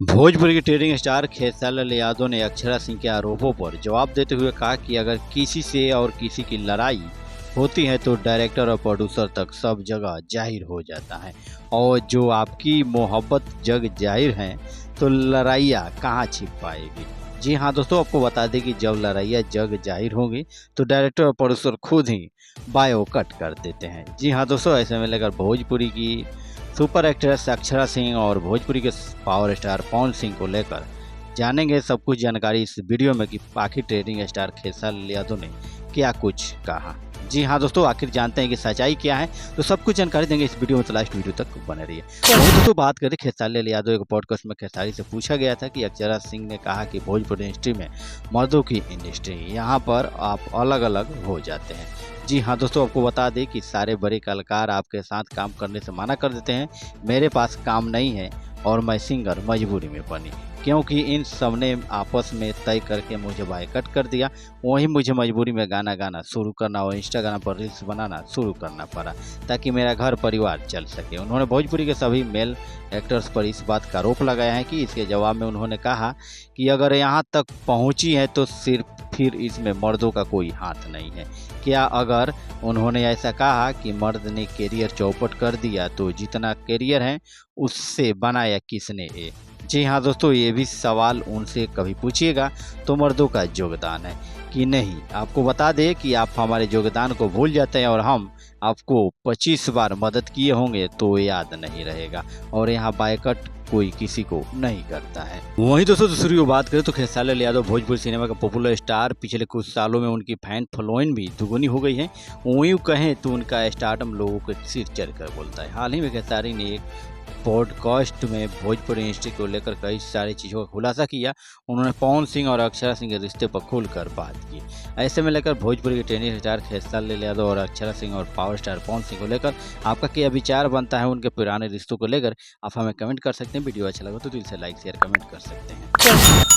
भोजपुरी के trading star Khesari Yadav ने अक्षरा सिंह के आरोपों पर जवाब देते हुए कहा कि अगर किसी से और किसी की लड़ाई होती है तो डायरेक्टर और प्रोड्यूसर तक सब जगह जाहिर हो जाता है और जो आपकी मोहब्बत जग जाहिर है तो लड़ाइयाँ कहाँ छिप पाएगी। जी हाँ दोस्तों, आपको बता दें कि जब लड़ाइयाँ जग जाहिर होंगी तो डायरेक्टर और प्रोड्यूसर खुद ही बायो कट कर देते हैं। जी हाँ दोस्तों, ऐसे में लेकर भोजपुरी की सुपर एक्ट्रेस अक्षरा सिंह और भोजपुरी के पावर स्टार पवन सिंह को लेकर जानेंगे सब कुछ जानकारी इस वीडियो में कि आखिर ट्रेडिंग स्टार खेसारी यादव ने क्या कुछ कहा। जी हाँ दोस्तों, आखिर जानते हैं कि सच्चाई क्या है, तो सब कुछ जानकारी देंगे इस वीडियो में, तो लास्ट वीडियो तक बने रहिए। वहीं दोस्तों बात करें खेसारी यादव एक पॉडकास्ट में खेसारी से पूछा गया था कि अक्षरा सिंह ने कहा कि भोजपुरी इंडस्ट्री में मर्दों की इंडस्ट्री, यहाँ पर आप अलग अलग हो जाते हैं। जी हाँ दोस्तों, आपको बता दें कि सारे बड़े कलाकार आपके साथ काम करने से मना कर देते हैं। मेरे पास काम नहीं है और मैं सिंगर मजबूरी में बनी, क्योंकि इन सब ने आपस में तय करके मुझे बायकट कर दिया। वहीं मुझे मजबूरी में गाना गाना शुरू करना और इंस्टाग्राम पर रील्स बनाना शुरू करना पड़ा ताकि मेरा घर परिवार चल सके। उन्होंने भोजपुरी के सभी मेल एक्टर्स पर इस बात का आरोप लगाया है कि इसके जवाब में उन्होंने कहा कि अगर यहाँ तक पहुँची है तो सिर्फ फिर इसमें मर्दों का कोई हाथ नहीं है। क्या अगर उन्होंने ऐसा कहा कि मर्द ने कैरियर चौपट कर दिया तो जितना कैरियर है उससे बनाया किसने है? जी हाँ दोस्तों, ये भी सवाल उनसे कभी पूछिएगा तो मर्दों का योगदान है कि नहीं। आपको बता दें कि आप हमारे योगदान को भूल जाते हैं और हम आपको 25 बार मदद किए होंगे तो याद नहीं रहेगा, और यहाँ बायकट कोई किसी को नहीं करता है। वहीं दोस्तों दूसरी बात करें तो खेसारी यादव भोजपुरी सिनेमा का पॉपुलर स्टार, पिछले कुछ सालों में उनकी फैन फॉलोइंग भी दुगुनी हो गई है। वहीं कहें तो उनका स्टारडम लोगों के सिर चढ़ कर बोलता है। हाल ही में खेसारी ने एक पॉडकास्ट में भोजपुरी इंडस्ट्री को लेकर कई सारी चीज़ों का खुलासा किया। उन्होंने पवन सिंह और अक्षरा सिंह के रिश्ते पर खुलकर बात की। ऐसे में लेकर भोजपुरी के ट्रेंडिंग स्टार खेसारी यादव और अक्षरा सिंह और पावर स्टार पवन सिंह को लेकर आपका क्या विचार बनता है उनके पुराने रिश्तों को लेकर, आप हमें कमेंट कर सकते हैं। वीडियो अच्छा लगा तो दिल से लाइक शेयर कमेंट कर सकते हैं।